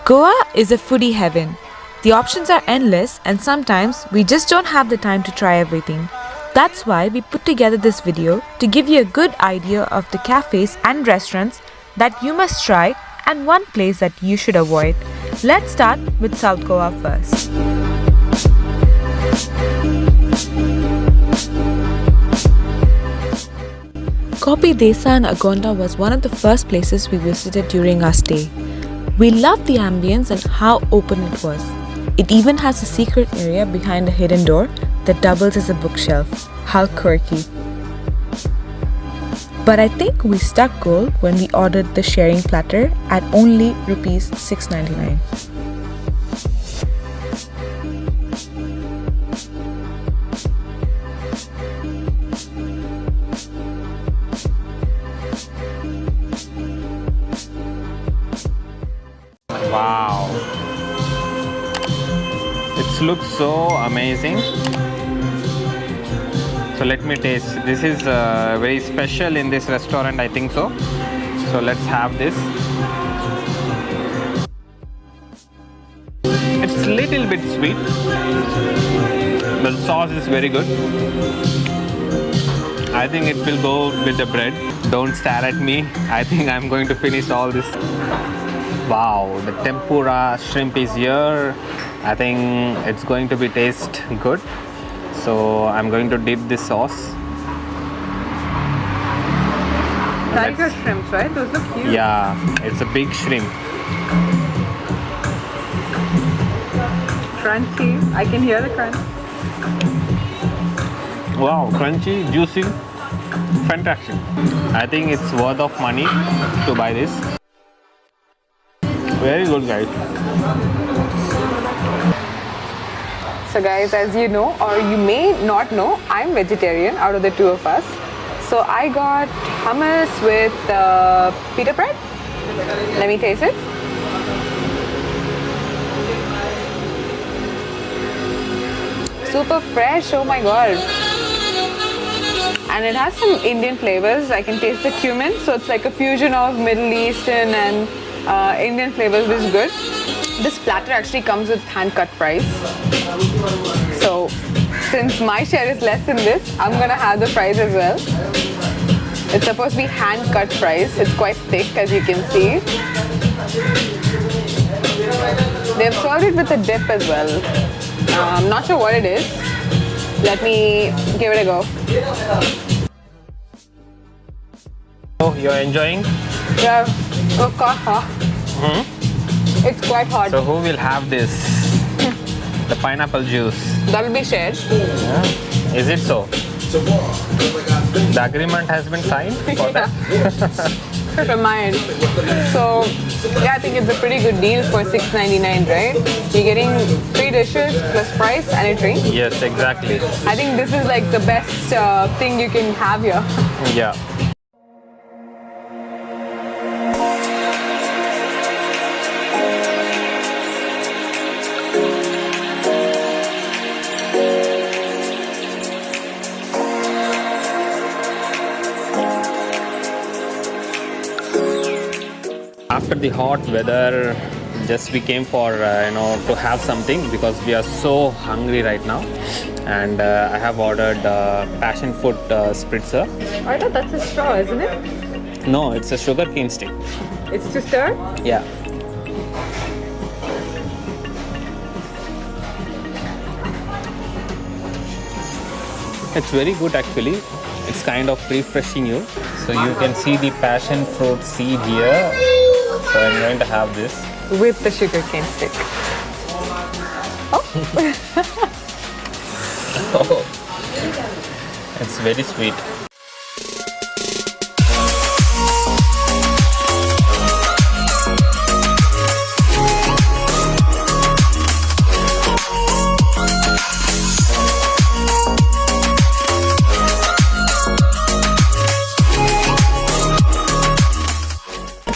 Goa is a foodie heaven. The options are endless and sometimes we just don't have the time to try everything. That's why we put together this video to give you a good idea of the cafes and restaurants that you must try and one place that you should avoid. Let's start with South Goa first. Kopi Desa and Agonda was one of the first places we visited during our stay. We loved the ambience and how open it was. It even has a secret area behind a hidden door that doubles as a bookshelf. How quirky. But I think we struck gold when we ordered the sharing platter at only Rs 6.99. Wow, it looks so amazing. So let me taste. This is very special in this restaurant, I think so. So let's have this. It's little bit sweet. The sauce is very good. I think it will go with the bread. Don't stare at me. I think I'm going to finish all this. Wow, the tempura shrimp is here. I think it's going to be taste good. So I'm going to dip this sauce. Tiger shrimps, right? Those look cute. Yeah, it's a big shrimp. Crunchy. I can hear the crunch. Wow, crunchy, juicy, fantastic. I think it's worth of money to buy this. Very good, guys. So guys, as you know or you may not know, I'm vegetarian out of the two of us. So I got hummus with pita bread. Let me taste it. Super fresh, oh my god. And it has some Indian flavors. I can taste the cumin, so it's like a fusion of Middle Eastern and Indian flavors, which is good. This platter actually comes with hand-cut fries. So since my share is less in this, I'm gonna have the fries as well. It's supposed to be hand-cut fries. It's quite thick, as you can see. They've served it with a dip as well. I'm not sure what it is. Let me give it a go. Oh, you're enjoying? Yeah, oh god, huh? It's quite hot. So who will have this? The pineapple juice. That'll be shared. Yeah. Is it so? The agreement has been signed for that? From my end. So, yeah, I think it's a pretty good deal for $6.99, right? You're getting 3 dishes plus fries and a drink. Yes, exactly. I think this is like the best thing you can have here. Yeah. After the hot weather, just we came for to have something because we are so hungry right now, and I have ordered passion fruit spritzer. I thought that's a straw, isn't it? No, it's a sugarcane stick. It's to stir? Yeah. It's very good actually. It's kind of refreshing you. So you can see the passion fruit seed here. So I'm going to have this. With the sugarcane stick. Oh. It's very sweet.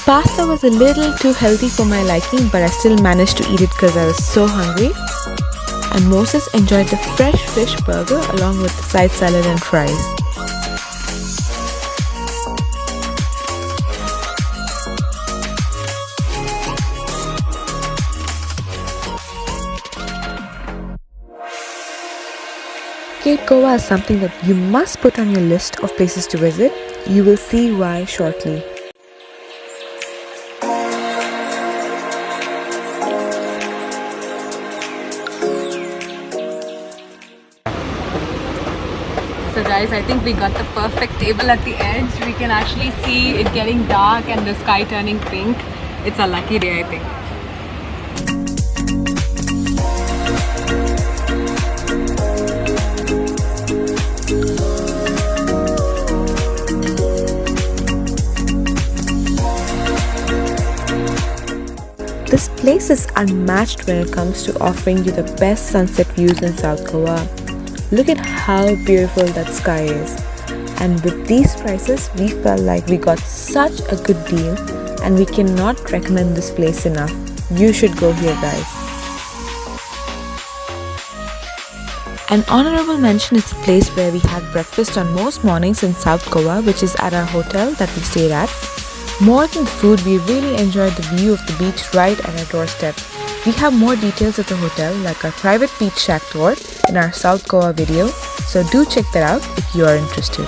Pasta was a little too healthy for my liking, but I still managed to eat it because I was so hungry. And Moses enjoyed the fresh fish burger along with the side salad and fries. Westgate Goa is something that you must put on your list of places to visit. You will see why shortly. So guys, I think we got the perfect table at the edge. We can actually see it getting dark and the sky turning pink. It's a lucky day, I think. This place is unmatched when it comes to offering you the best sunset views in South Goa. Look at how beautiful that sky is. And with these prices, we felt like we got such a good deal and we cannot recommend this place enough. You should go here, guys. An honorable mention is the place where we had breakfast on most mornings in South Goa, which is at our hotel that we stayed at. More than the food, we really enjoyed the view of the beach right at our doorstep. We have more details of the hotel, like our private beach shack tour, in our South Goa video, so do check that out if you are interested.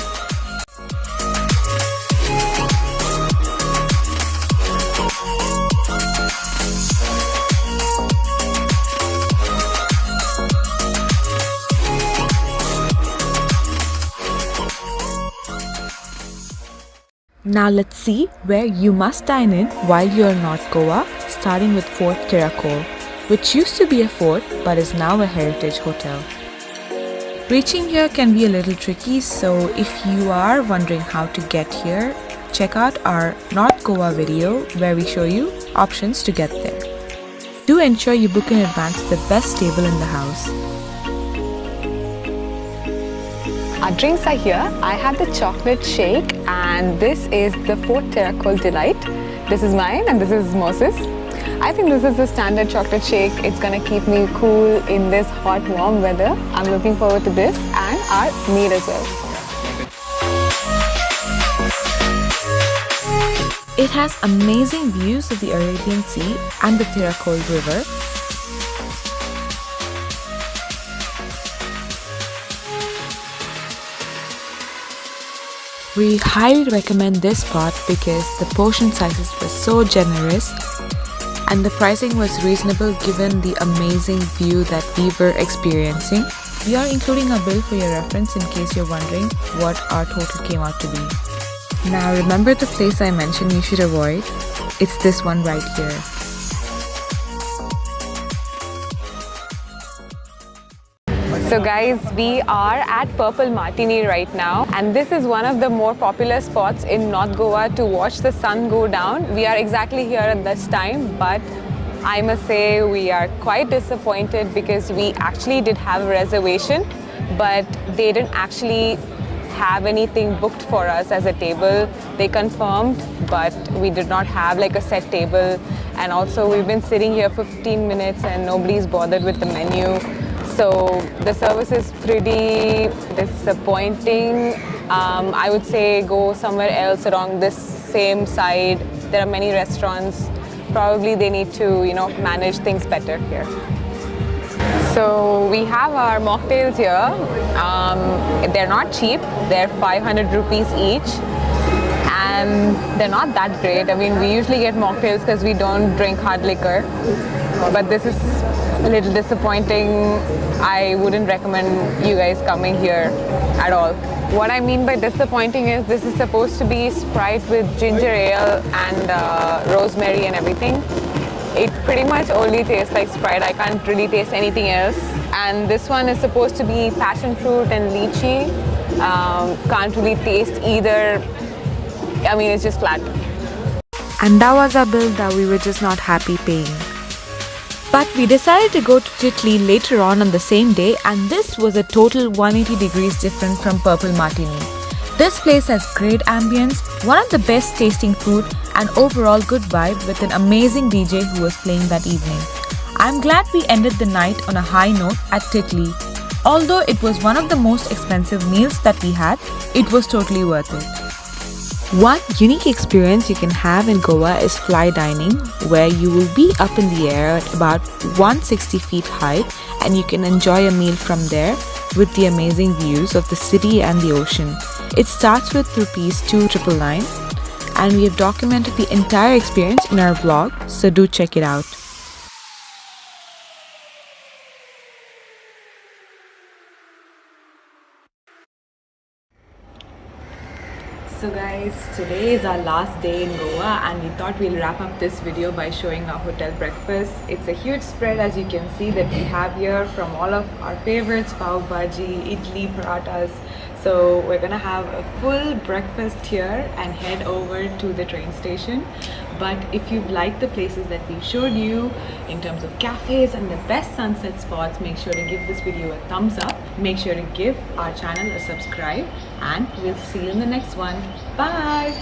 Now let's see where you must dine in while you are in North Goa, starting with Fort Tiracol, which used to be a fort but is now a heritage hotel. Reaching here can be a little tricky, so if you are wondering how to get here, check out our North Goa video where we show you options to get there. Do ensure you book in advance the best table in the house. Our drinks are here. I have the chocolate shake and this is the Fort Tiracol Delight. This is mine and this is Moses. I think this is the standard chocolate shake. It's gonna keep me cool in this hot, warm weather. I'm looking forward to this and our meal as well. It has amazing views of the Arabian Sea and the Tiracol River. We highly recommend this spot because the portion sizes were so generous and the pricing was reasonable given the amazing view that we were experiencing. We are including a bill for your reference in case you're wondering what our total came out to be. Now remember the place I mentioned you should avoid? It's this one right here. So guys, we are at Purple Martini right now and this is one of the more popular spots in North Goa to watch the sun go down. We are exactly here at this time, but I must say we are quite disappointed because we actually did have a reservation, but they didn't actually have anything booked for us as a table. They confirmed, but we did not have like a set table, and also we've been sitting here for 15 minutes and nobody's bothered with the menu. So the service is pretty disappointing. I would say go somewhere else along this same side. There are many restaurants. Probably they need to, manage things better here. So we have our mocktails here. They're not cheap. They're 500 rupees each. And they're not that great. I mean, we usually get mocktails because we don't drink hard liquor. But this is a little disappointing. I wouldn't recommend you guys coming here at all. What I mean by disappointing is this is supposed to be Sprite with ginger ale and rosemary and everything. It pretty much only tastes like Sprite. I can't really taste anything else. And this one is supposed to be passion fruit and lychee. Can't really taste either. I mean, it's just flat. And that was a bill that we were just not happy paying. But we decided to go to Titli later on the same day, and this was a total 180 degrees different from Purple Martini. This place has great ambience, one of the best tasting food, and overall good vibe with an amazing DJ who was playing that evening. I'm glad we ended the night on a high note at Titli. Although it was one of the most expensive meals that we had, it was totally worth it. One unique experience you can have in Goa is fly dining, where you will be up in the air at about 160 feet high and you can enjoy a meal from there. with the amazing views of the city and the ocean. It starts with rupees 2,999 and we have documented the entire experience in our vlog, so do check it out. So guys, today is our last day in Goa and we thought we'll wrap up this video by showing our hotel breakfast. It's a huge spread, as you can see, that we have here from all of our favorites: pav bhaji, idli, parathas. So we're gonna have a full breakfast here and head over to the train station. But if you've liked the places that we've showed you in terms of cafes and the best sunset spots, make sure to give this video a thumbs up. Make sure to give our channel a subscribe and we'll see you in the next one. Bye!